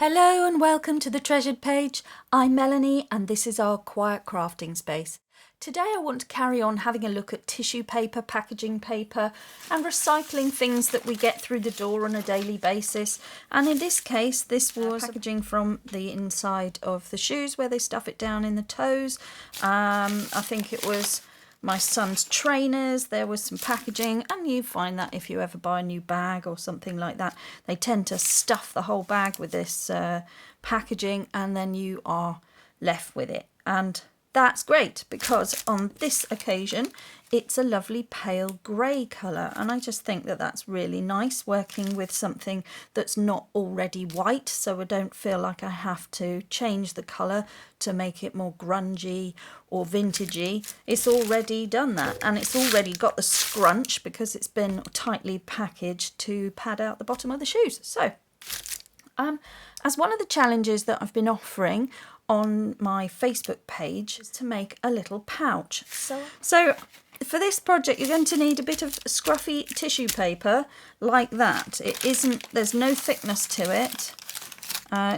Hello and welcome to the Treasured Page. I'm Melanie and this is our quiet crafting space. Today I want to carry on having a look at tissue paper, packaging paper and recycling things that we get through the door on a daily basis. And in this case this was packaging from the inside of the shoes where they stuff it down in the toes. I think it was my son's trainers. There was some packaging, and you find that if you ever buy a new bag or something like that, they tend to stuff the whole bag with this packaging and then you are left with it. And that's great because on this occasion it's a lovely pale grey colour, and I just think that that's really nice working with something that's not already white, so I don't feel like I have to change the colour to make it more grungy or vintagey. It's already done that, and it's already got the scrunch because it's been tightly packaged to pad out the bottom of the shoes. So as one of the challenges that I've been offering on my Facebook page is to make a little pouch. So for this project you're going to need a bit of scruffy tissue paper like that. There's no thickness to it.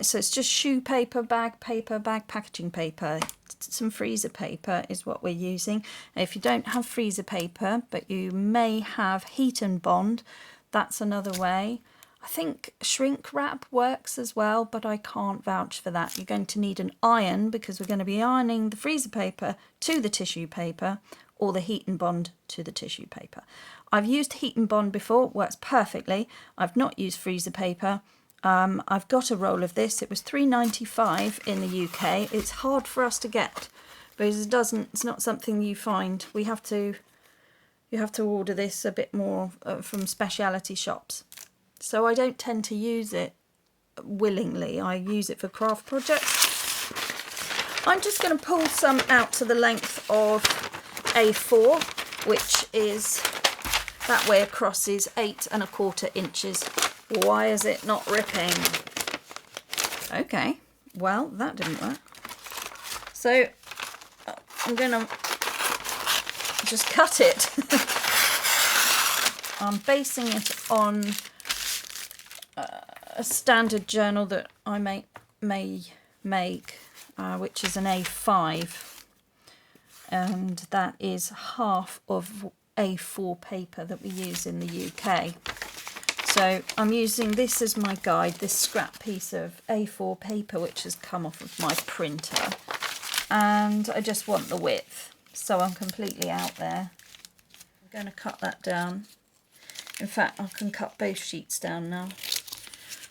So it's just shoe paper, bag packaging paper. Some freezer paper is what we're using. If you don't have freezer paper but you may have heat and bond, that's another way. I think shrink wrap works as well, but I can't vouch for that. You're going to need an iron because we're going to be ironing the freezer paper to the tissue paper or the heat and bond to the tissue paper. I've used heat and bond before, it works perfectly. I've not used freezer paper. I've got a roll of this. It was £3.95 in the UK. It's hard for us to get because it's not something you find. You have to order this a bit more from speciality shops. So I don't tend to use it willingly. I use it for craft projects. I'm just going to pull some out to the length of A4, which is that way across is 8¼ inches. Why is it not ripping? Okay, well that didn't work. So I'm going to just cut it. I'm basing it on a standard journal that I may make, which is an A5, and that is half of A4 paper that we use in the UK. So I'm using this as my guide, this scrap piece of A4 paper which has come off of my printer, and I just want the width, so I'm completely out there. I'm going to cut that down. In fact, I can cut both sheets down now.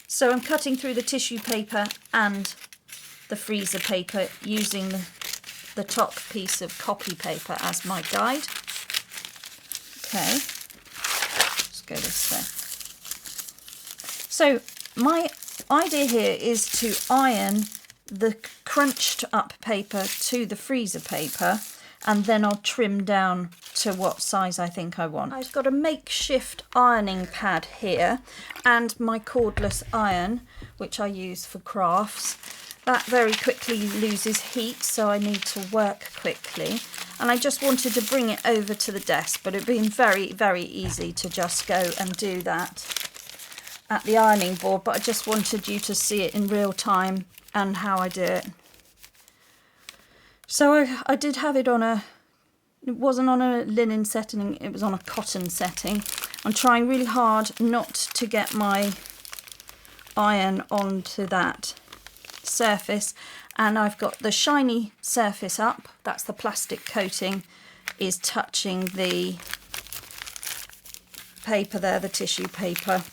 So I'm cutting through the tissue paper and the freezer paper using the top piece of copy paper as my guide. Okay, let's go this way. So my idea here is to iron the crunched up paper to the freezer paper, and then I'll trim down to what size I think I want. I've got a makeshift ironing pad here and my cordless iron, which I use for crafts. That very quickly loses heat, so I need to work quickly. And I just wanted to bring it over to the desk, but it'd been very, very easy to just go and do that at the ironing board, but I just wanted you to see it in real time and how I do it. So I did have it on it wasn't on a linen setting, it was on a cotton setting. I'm trying really hard not to get my iron onto that surface, and I've got the shiny surface up, that's the plastic coating, is touching the paper there, the tissue paper.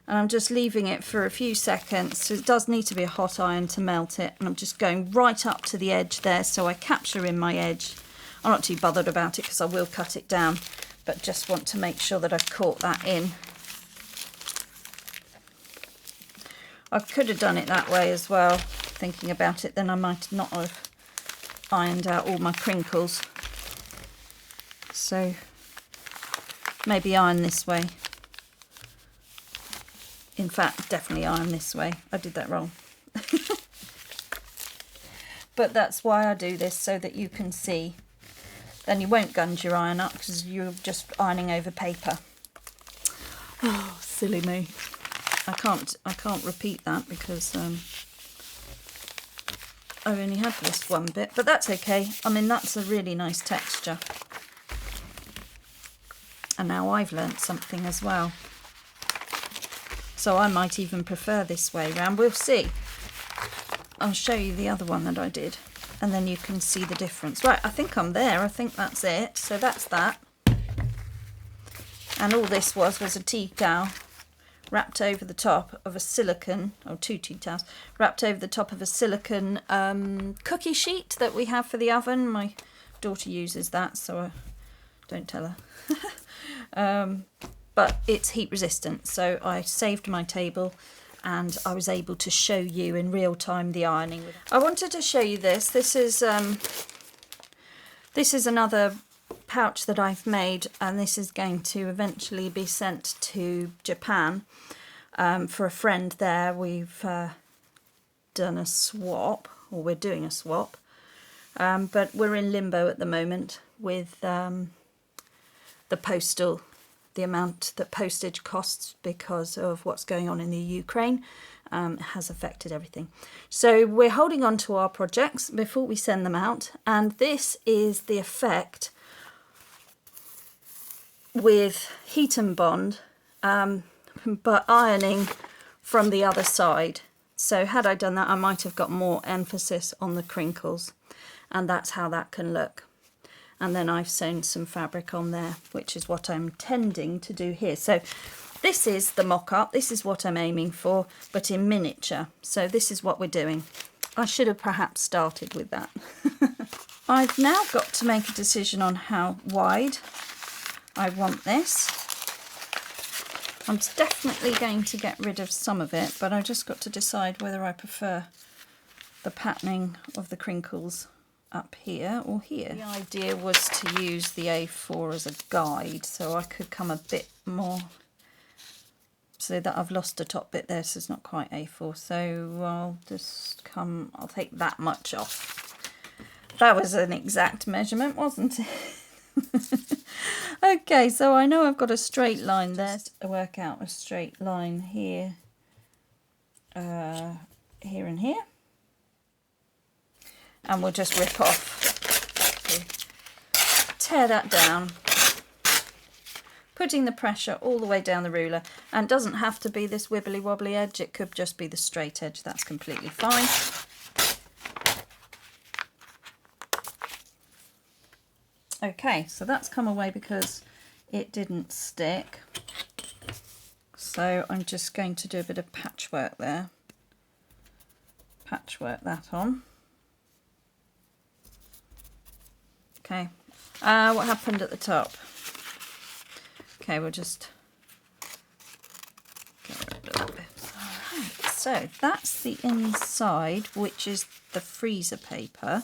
And I'm just leaving it for a few seconds, so it does need to be a hot iron to melt it, and I'm just going right up to the edge there so I capture in my edge. I'm not too bothered about it because I will cut it down, but just want to make sure that I've caught that in. I could have done it that way as well, thinking about it, then I might not have ironed out all my crinkles. So maybe iron this way. In fact, definitely iron this way. I did that wrong. But that's why I do this, so that you can see. Then you won't gunge your iron up because you're just ironing over paper. Oh, silly me. I can't repeat that because I only had this one bit, but that's okay. I mean, that's a really nice texture. And now I've learnt something as well. So I might even prefer this way round. We'll see. I'll show you the other one that I did, and then you can see the difference. Right, I think I'm there. I think that's it. So that's that. And all this was a tea towel wrapped over the top of a silicone, or 2 tea towels, wrapped over the top of a silicone cookie sheet that we have for the oven. My daughter uses that, so I don't tell her. But it's heat resistant, so I saved my table and I was able to show you in real time the ironing. I wanted to show you this. This is another pouch that I've made, and this is going to eventually be sent to Japan for a friend there. We've done a swap, or we're doing a swap, but we're in limbo at the moment with the amount that postage costs because of what's going on in the Ukraine. Has affected everything. So we're holding on to our projects before we send them out, and this is the effect with heat and bond, but ironing from the other side. So had I done that, I might have got more emphasis on the crinkles, and that's how that can look. And then I've sewn some fabric on there, which is what I'm intending to do here. So this is the mock-up. This is what I'm aiming for, but in miniature. So this is what we're doing. I should have perhaps started with that. I've now got to make a decision on how wide I want this. I'm definitely going to get rid of some of it, but I've just got to decide whether I prefer the patterning of the crinkles up here or here. The idea was to use the A4 as a guide, so I could come a bit more, so that I've lost a top bit there, so it's not quite A4. So I'll take that much off. That was an exact measurement, wasn't it? Okay, so I know I've got a straight line there. To work out a straight line here, here and here. And we'll just rip off, tear that down, putting the pressure all the way down the ruler. And it doesn't have to be this wibbly wobbly edge, it could just be the straight edge, that's completely fine. Okay, so that's come away because it didn't stick. So I'm just going to do a bit of patchwork there. Patchwork that on. Okay, what happened at the top? Okay, we'll just get rid of it. Alright, so that's the inside, which is the freezer paper.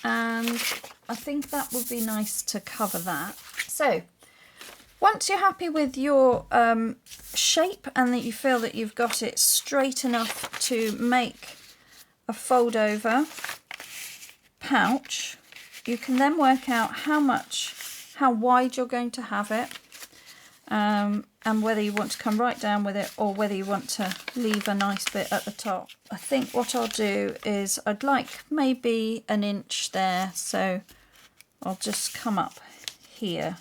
And I think that would be nice to cover that. So, once you're happy with your shape and that you feel that you've got it straight enough to make a fold over pouch, you can then work out how wide you're going to have it, and whether you want to come right down with it or whether you want to leave a nice bit at the top. I think what I'll do is I'd like maybe an inch there, so I'll just come up here.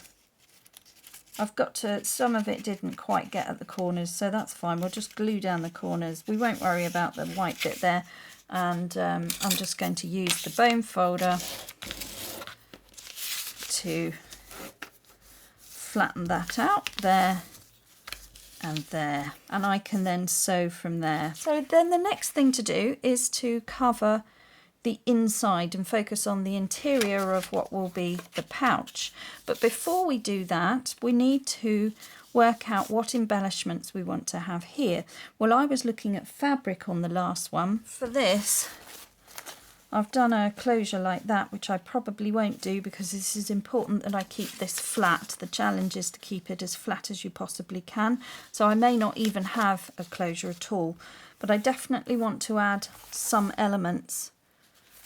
I've got to, some of it didn't quite get at the corners, so that's fine. We'll just glue down the corners. We won't worry about the white bit there. And I'm just going to use the bone folder to flatten that out there and there, and I can then sew from there. So then the next thing to do is to cover the inside and focus on the interior of what will be the pouch. But before we do that, we need to work out what embellishments we want to have here. Well, I was looking at fabric on the last one. For this, I've done a closure like that, which I probably won't do because this is important that I keep this flat. The challenge is to keep it as flat as you possibly can. So I may not even have a closure at all, but I definitely want to add some elements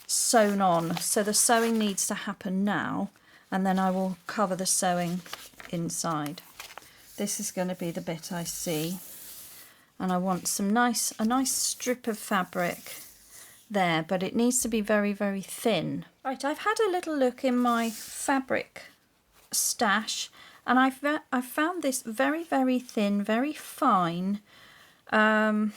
sewn on. So the sewing needs to happen now, and then I will cover the sewing inside. This is going to be the bit I see, and I want a nice strip of fabric there, but it needs to be very, very thin. Right, I've had a little look in my fabric stash, and I've found this very, very thin, very fine. I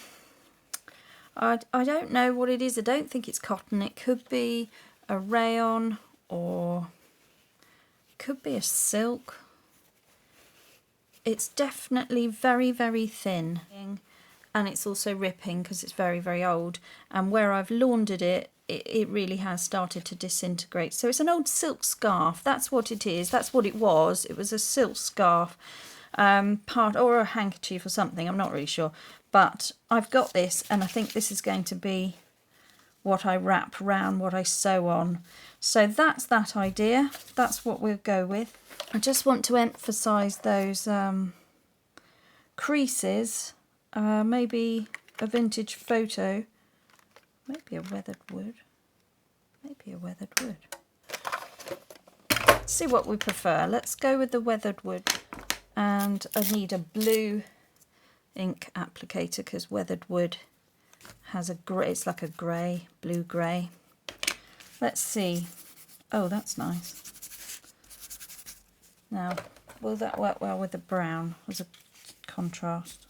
don't know what it is. I don't think it's cotton. It could be a rayon, or could be a silk. It's definitely very, very thin, and it's also ripping because it's very, very old, and where I've laundered it, it really has started to disintegrate. So it's an old silk scarf. That's what it is. That's what it was. It was a silk scarf, or a handkerchief or something. I'm not really sure, but I've got this, and I think this is going to be what I wrap around, what I sew on. So that's that idea. That's what we'll go with. I just want to emphasize those creases. Maybe a vintage photo, maybe a weathered wood, see what we prefer. Let's go with the weathered wood, and I need a blue ink applicator because weathered wood has a grey, it's like a grey, blue grey. Let's see. Oh, that's nice. Now, will that work well with the brown as a contrast?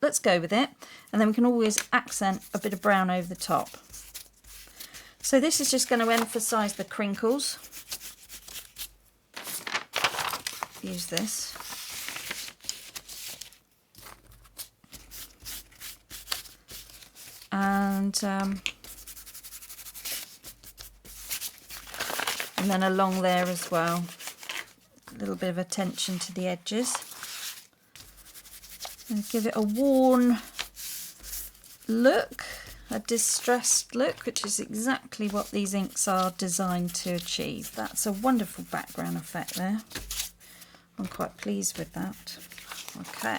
Let's go with it, and then we can always accent a bit of brown over the top. So this is just going to emphasize the crinkles. Use this. And then along there as well, a little bit of attention to the edges. And give it a worn look, a distressed look, which is exactly what these inks are designed to achieve. That's a wonderful background effect there. I'm quite pleased with that. Okay,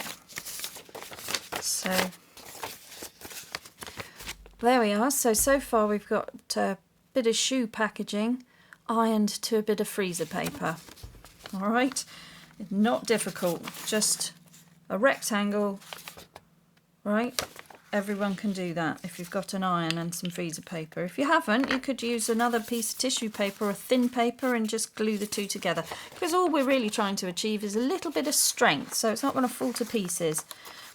so there we are. So far we've got a bit of shoe packaging ironed to a bit of freezer paper. All right, not difficult, just a rectangle, right? Everyone can do that if you've got an iron and some freezer paper. If you haven't, you could use another piece of tissue paper or thin paper and just glue the two together, because all we're really trying to achieve is a little bit of strength, so it's not going to fall to pieces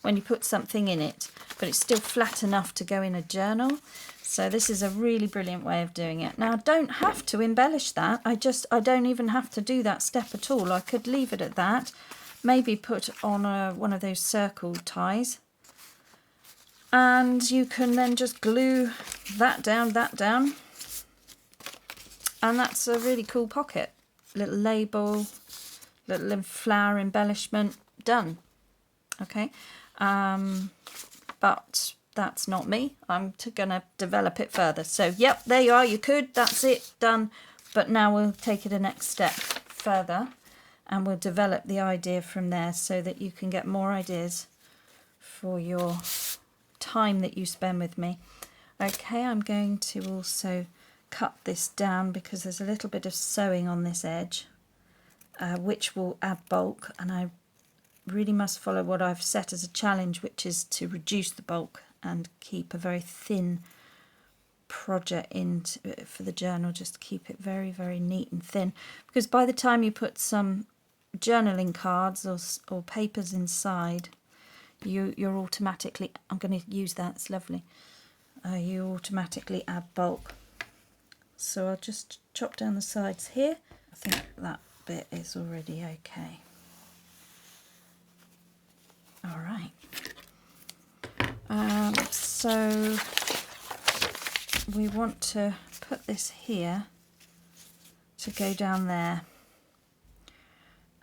when you put something in it, but it's still flat enough to go in a journal. So this is a really brilliant way of doing it. Now, I don't have to embellish that. I don't even have to do that step at all. I could leave it at that. Maybe put on one of those circle ties, and you can then just glue that down, and that's a really cool pocket. Little label, little flower embellishment, done. Okay, but that's not me. I'm gonna develop it further. So yep, there you are. You could, that's it, done. But now we'll take it a next step further, and we'll develop the idea from there so that you can get more ideas for your time that you spend with me. Okay, I'm going to also cut this down because there's a little bit of sewing on this edge, which will add bulk, and I really must follow what I've set as a challenge, which is to reduce the bulk and keep a very thin project in for the journal, just to keep it very, very neat and thin, because by the time you put some journaling cards or papers inside, you're automatically, I'm going to use that, it's lovely, you automatically add bulk. So I'll just chop down the sides here. I think that bit is already okay. All right, so we want to put this here to go down there,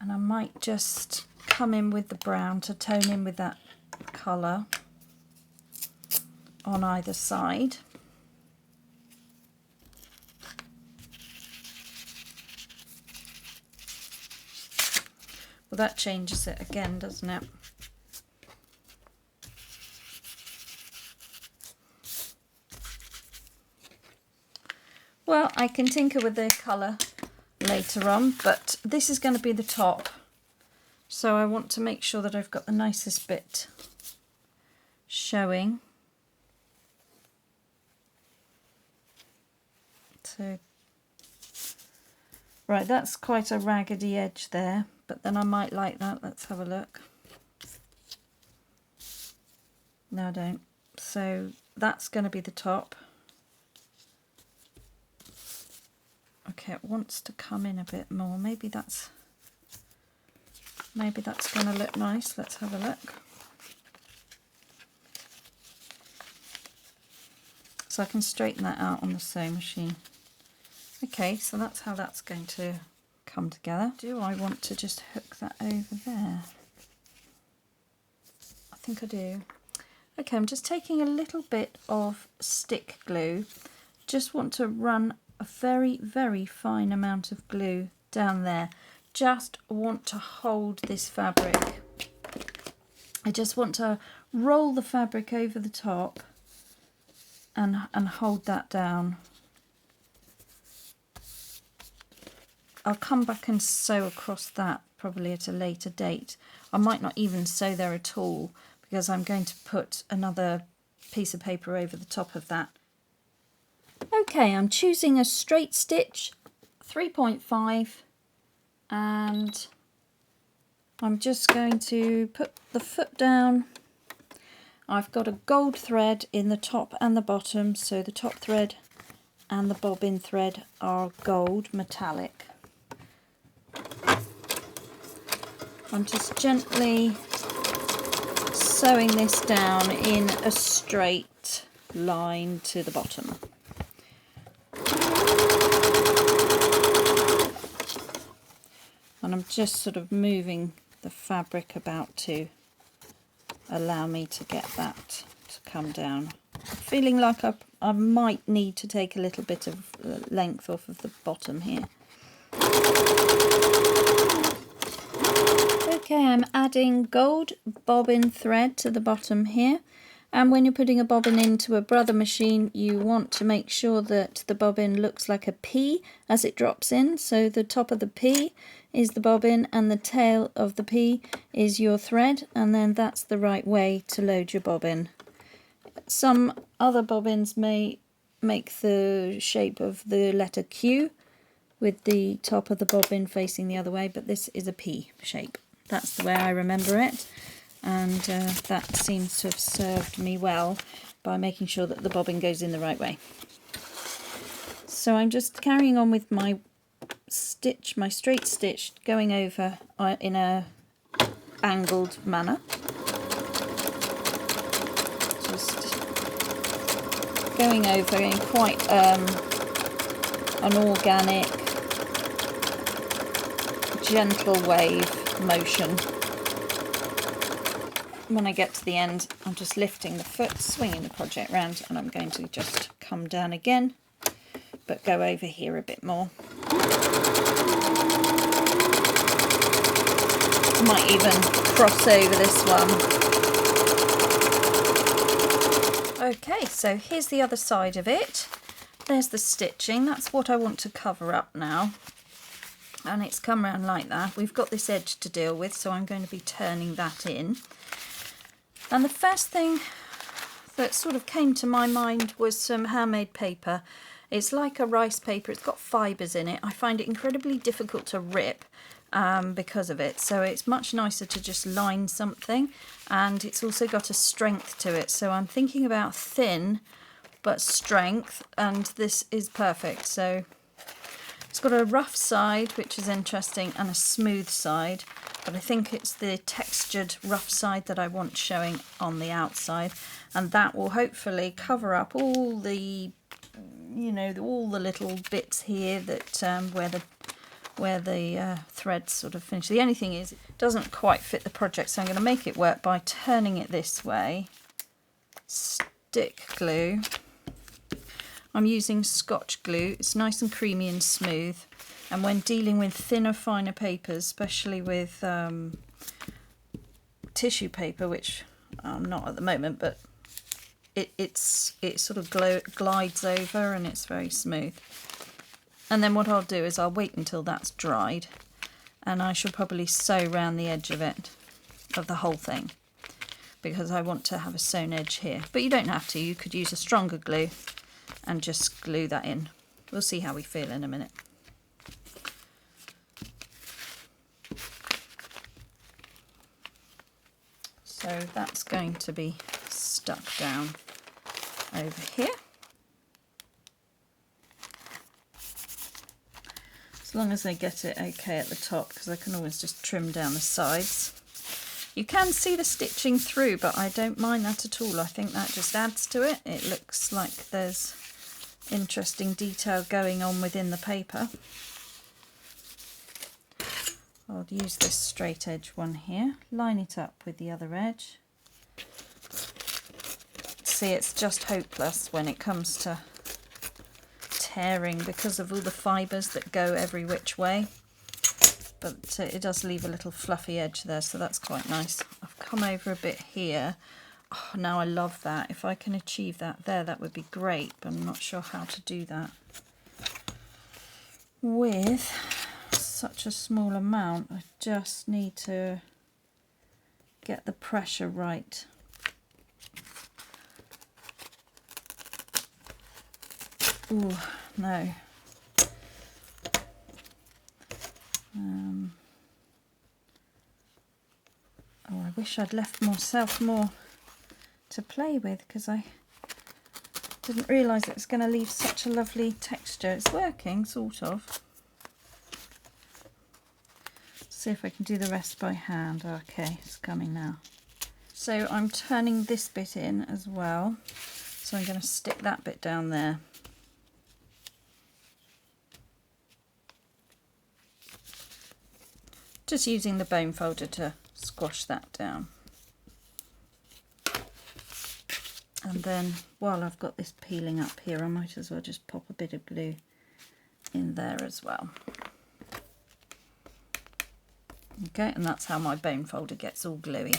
and I might just come in with the brown to tone in with that colour on either side. Well, that changes it again, doesn't it? Well, I can tinker with the colour later on, but this is going to be the top. So I want to make sure that I've got the nicest bit showing. So, right, that's quite a raggedy edge there, but then I might like that. Let's have a look. No, I don't. So that's going to be the top. Okay, it wants to come in a bit more. Maybe that's going to look nice. Let's have a look. So I can straighten that out on the sewing machine. Okay, so that's how that's going to come together. Do I want to just hook that over there? I think I do. Okay, I'm just taking a little bit of stick glue. Just want to run a very, very fine amount of glue down there. Just want to hold this fabric. I just want to roll the fabric over the top and hold that down. I'll come back and sew across that probably at a later date. I might not even sew there at all because I'm going to put another piece of paper over the top of that. Okay, I'm choosing a straight stitch, 3.5, and I'm just going to put the foot down. I've got a gold thread in the top and the bottom, so the top thread and the bobbin thread are gold metallic. I'm just gently sewing this down in a straight line to the bottom. And I'm just sort of moving the fabric about to allow me to get that to come down. Feeling like I might need to take a little bit of length off of the bottom here. Okay, I'm adding gold bobbin thread to the bottom here, and when you're putting a bobbin into a brother machine you want to make sure that the bobbin looks like a P as it drops in, so the top of the P is the bobbin and the tail of the P is your thread, and then that's the right way to load your bobbin. Some other bobbins may make the shape of the letter Q with the top of the bobbin facing the other way, but this is a P shape. That's the way I remember it, and that seems to have served me well by making sure that the bobbin goes in the right way. So I'm just carrying on with my stitch, my straight stitch, going over in a angled manner. Just going over in quite an organic, gentle wave motion. When I get to the end, I'm just lifting the foot, swinging the project round, and I'm going to just come down again, but go over here a bit more. I might even cross over this one. Okay, so here's the other side of it. There's the stitching. That's what I want to cover up now. And it's come around like that. We've got this edge to deal with, so I'm going to be turning that in. And the first thing that sort of came to my mind was some handmade paper. It's like a rice paper. It's got fibres in it. I find it incredibly difficult to rip because of it, so it's much nicer to just line something, and it's also got a strength to it. So I'm thinking about thin but strength, and this is perfect. So it's got a rough side, which is interesting, and a smooth side, but I think it's the textured rough side that I want showing on the outside, and that will hopefully cover up all the, you know, all the little bits here that where the threads sort of finish. The only thing is it doesn't quite fit the project, so I'm going to make it work by turning it this way. Stick glue. I'm using Scotch glue. It's nice and creamy and smooth, and when dealing with thinner, finer papers, especially with tissue paper, which I'm not at the moment, but it sort of glides over and it's very smooth. And then what I'll do is I'll wait until that's dried, and I shall probably sew round the edge of it, of the whole thing, because I want to have a sewn edge here. But you don't have to, you could use a stronger glue and just glue that in. We'll see how we feel in a minute. So that's going to be stuck down over here. As long as I get it okay at the top, because I can always just trim down the sides. You can see the stitching through, but I don't mind that at all. I think that just adds to it. It looks like there's interesting detail going on within the paper. I'll use this straight edge one here, line it up with the other edge. See, it's just hopeless when it comes to tearing because of all the fibres that go every which way. But it does leave a little fluffy edge there, so that's quite nice. I've come over a bit here. Oh, now I love that. If I can achieve that there, that would be great, but I'm not sure how to do that with such a small amount. I just need to get the pressure right. Ooh, no. Oh, I wish I'd left myself more to play with, because I didn't realise it was going to leave such a lovely texture. It's working, sort of. See if I can do the rest by hand. Okay, it's coming now. So I'm turning this bit in as well. So I'm going to stick that bit down there. Just using the bone folder to squash that down. And then while I've got this peeling up here, I might as well just pop a bit of glue in there as well. Okay, and that's how my bone folder gets all gluey.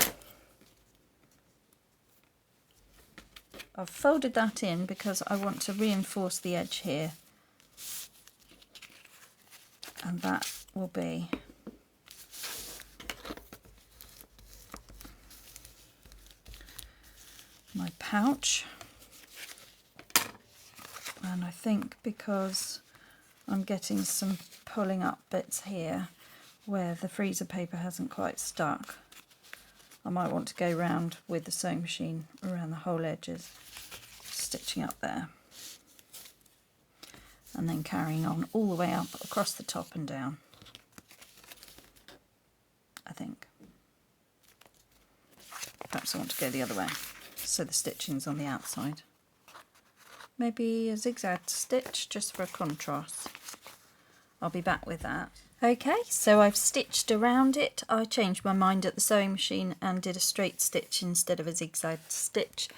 I've folded that in because I want to reinforce the edge here, and that will be my pouch. And I think because I'm getting some pulling up bits here where the freezer paper hasn't quite stuck, I might want to go round with the sewing machine around the whole edges, stitching up there, and then carrying on all the way up across the top and down, I think. Perhaps I want to go the other way, so the stitching's on the outside. Maybe a zigzag stitch just for a contrast. I'll be back with that. Okay, so I've stitched around it. I changed my mind at the sewing machine and did a straight stitch instead of a zigzag stitch,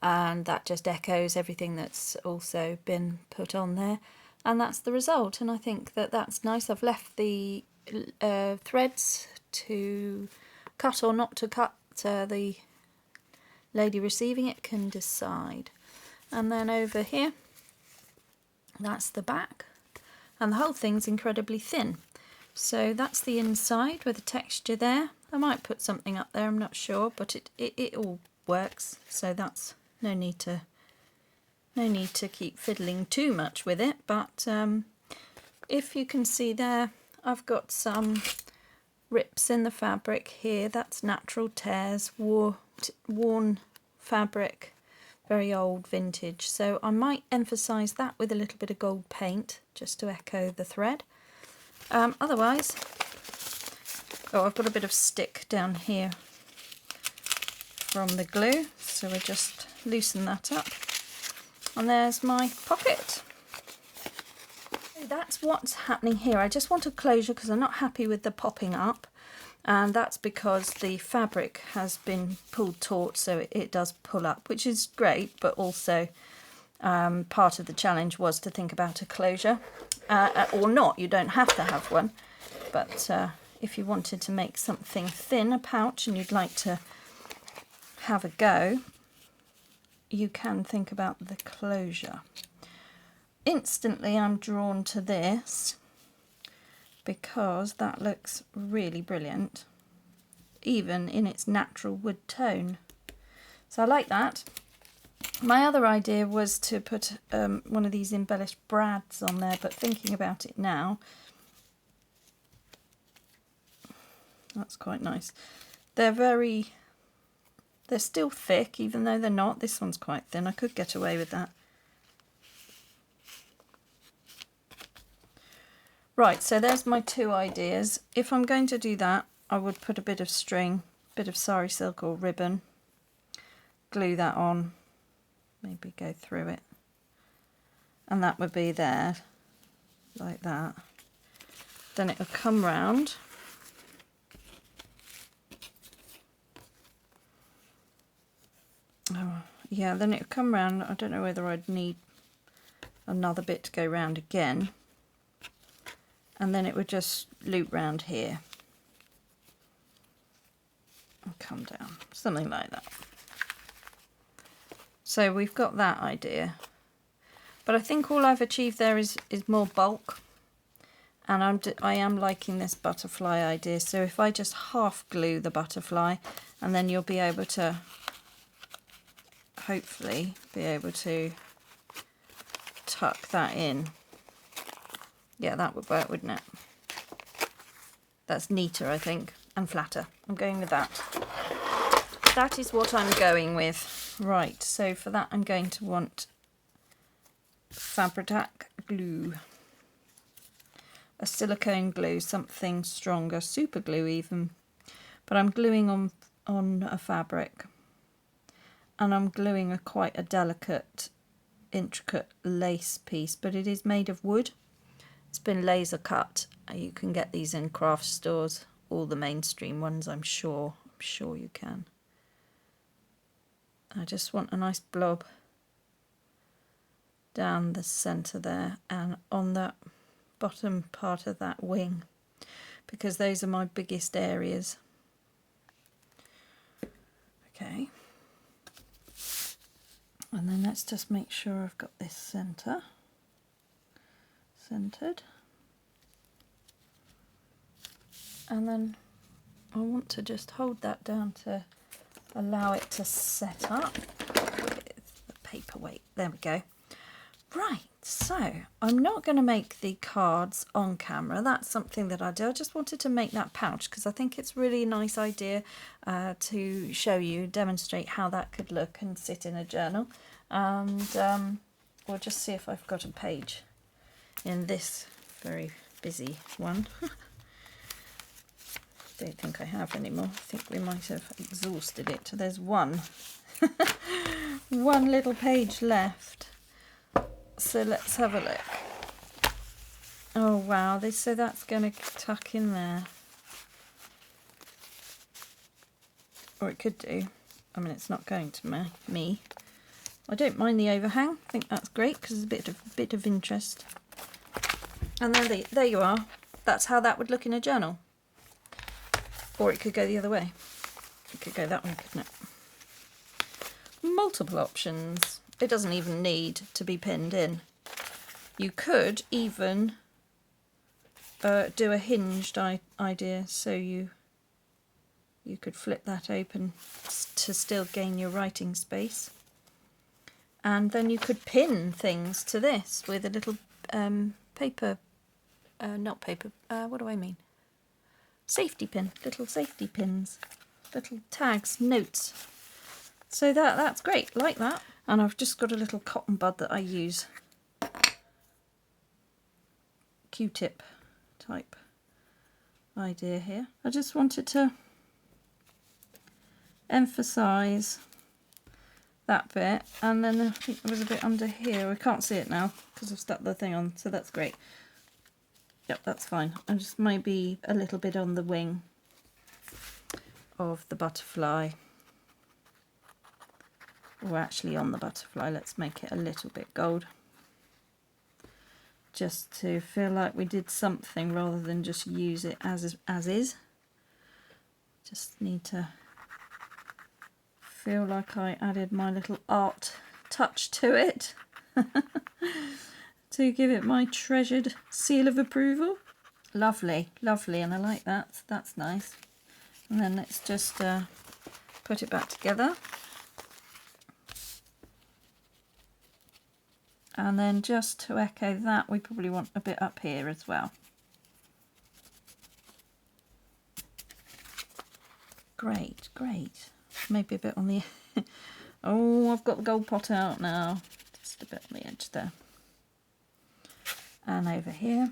and that just echoes everything that's also been put on there, and that's the result. And I think that that's nice. I've left the threads to cut or not to cut. The lady receiving it can decide. And then over here, that's the back, and the whole thing's incredibly thin. So that's the inside with the texture there. I might put something up there, I'm not sure, but it all works. So that's no need to keep fiddling too much with it. But if you can see there, I've got some rips in the fabric here. That's natural tears, worn fabric, very old vintage. So I might emphasise that with a little bit of gold paint just to echo the thread. Otherwise, oh, I've got a bit of stick down here from the glue, so I just loosen that up, and there's my pocket. That's what's happening here. I just want a closure because I'm not happy with the popping up, and that's because the fabric has been pulled taut, so it does pull up, which is great, but also part of the challenge was to think about a closure. Or not, you don't have to have one, but if you wanted to make something thin, a pouch, and you'd like to have a go, you can think about the closure. Instantly I'm drawn to this because that looks really brilliant, even in its natural wood tone. So I like that. My other idea was to put one of these embellished brads on there, but thinking about it now, that's quite nice. They're still thick, even though they're not. This one's quite thin. I could get away with that. Right, so there's my two ideas. If I'm going to do that, I would put a bit of string, bit of sari silk or ribbon, glue that on, maybe go through it, and that would be there, like that. Then it will come round. Oh, yeah, then it would come round. I don't know whether I'd need another bit to go round again. And then it would just loop round here and come down, something like that. So we've got that idea. But I think all I've achieved there is more bulk. And I am liking this butterfly idea. So if I just half glue the butterfly, and then you'll be able to, hopefully, be able to tuck that in. Yeah, that would work, wouldn't it? That's neater, I think, and flatter. I'm going with that. That is what I'm going with. Right, so for that I'm going to want Fabri-Tac glue. A silicone glue, something stronger, super glue even. But I'm gluing on a fabric. And I'm gluing quite a delicate, intricate lace piece, but it is made of wood. It's been laser cut. You can get these in craft stores, all the mainstream ones, I'm sure you can. I just want a nice blob down the centre there and on that bottom part of that wing, because those are my biggest areas. Okay. And then let's just make sure I've got this centered. And then I want to just hold that down to allow it to set up with the paperweight. There we go. Right, so I'm not going to make the cards on camera. That's something that I do. I just wanted to make that pouch because I think it's really a nice idea to show you, demonstrate how that could look and sit in a journal. And we'll just see if I've got a page in this very busy one. Don't think I have anymore. I think we might have exhausted it. There's one little page left. So let's have a look. Oh wow, so that's going to tuck in there. Or it could do. I mean, it's not going to me. I don't mind the overhang. I think that's great because there's a bit of interest. And there you are. That's how that would look in a journal. Or it could go the other way. It could go that way, couldn't it? Multiple options. It doesn't even need to be pinned in. You could even do a hinged idea, so you could flip that open to still gain your writing space. And then you could pin things to this with a little not paper, what do I mean? Safety pin, little safety pins, little tags, notes. So that's great, like that. And I've just got a little cotton bud that I use. Q-tip type idea here. I just wanted to emphasise that bit, and then I think there was a bit under here. We can't see it now because I've stuck the thing on, so that's great. Yep, that's fine. And just maybe a little bit on the wing of the butterfly. Or actually on the butterfly, let's make it a little bit gold. Just to feel like we did something rather than just use it as is. Just need to feel like I added my little art touch to it. To give it my treasured seal of approval. Lovely, lovely, and I like that, so that's nice. And then let's just put it back together. And then just to echo that, we probably want a bit up here as well. Great, great. Maybe a bit on the... Oh, I've got the gold pot out now. Just a bit on the edge there. And over here.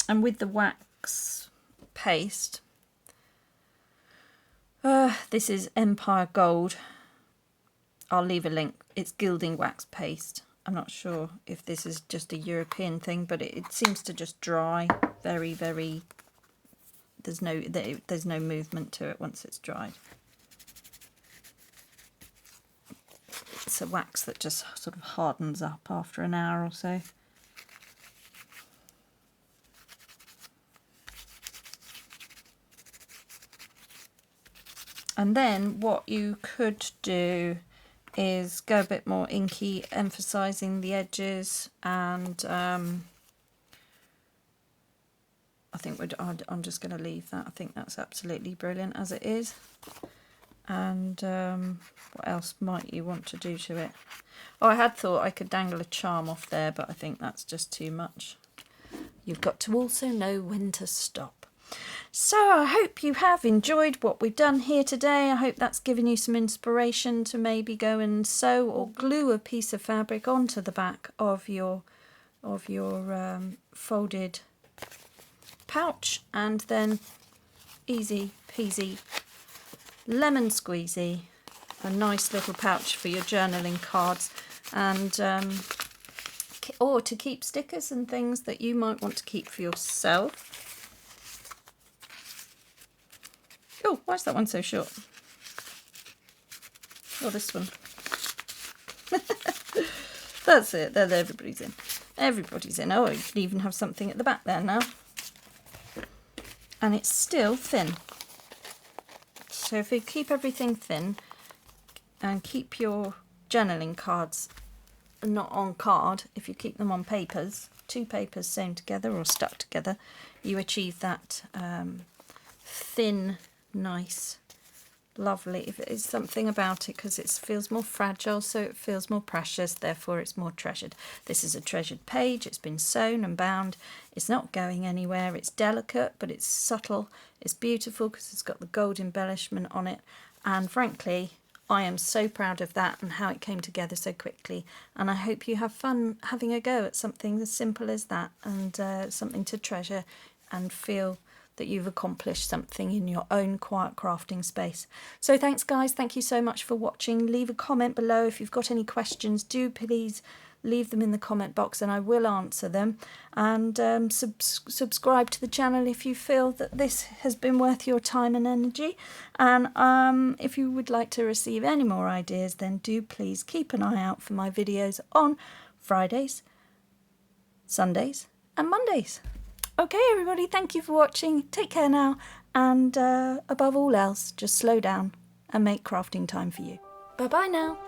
And with the wax paste, this is Empire Gold. I'll leave a link. It's Gilding wax paste. I'm not sure if this is just a European thing, but it seems to just dry very, very... There's no movement to it once it's dried. It's a wax that just sort of hardens up after an hour or so. And then what you could do is go a bit more inky, emphasising the edges, and I think I'm just going to leave that. I think that's absolutely brilliant as it is. And what else might you want to do to it? Oh, I had thought I could dangle a charm off there, but I think that's just too much. You've got to also know when to stop. So I hope you have enjoyed what we've done here today. I hope that's given you some inspiration to maybe go and sew or glue a piece of fabric onto the back of your folded pouch, and then easy peasy lemon squeezy, a nice little pouch for your journaling cards, and or to keep stickers and things that you might want to keep for yourself. Oh, why is that one so short? Oh, this one. That's it. There, everybody's in. Everybody's in. Oh, you can even have something at the back there now. And it's still thin. So if you keep everything thin and keep your journaling cards not on card, if you keep them on papers, two papers sewn together or stuck together, you achieve that thin, nice, lovely. If it is something about it, because it feels more fragile, so it feels more precious, therefore it's more treasured. This is a treasured page. It's been sewn and bound. It's not going anywhere. It's delicate, but it's subtle. It's beautiful because it's got the gold embellishment on it, and frankly I am so proud of that and how it came together so quickly. And I hope you have fun having a go at something as simple as that, and something to treasure and feel that you've accomplished something in your own quiet crafting space. So thanks guys, thank you so much for watching. Leave a comment below if you've got any questions. Do please leave them in the comment box and I will answer them. And subscribe to the channel if you feel that this has been worth your time and energy. And if you would like to receive any more ideas, then do please keep an eye out for my videos on Fridays, Sundays and Mondays. Okay everybody, thank you for watching. Take care now, and above all else, just slow down and make crafting time for you. Bye bye now.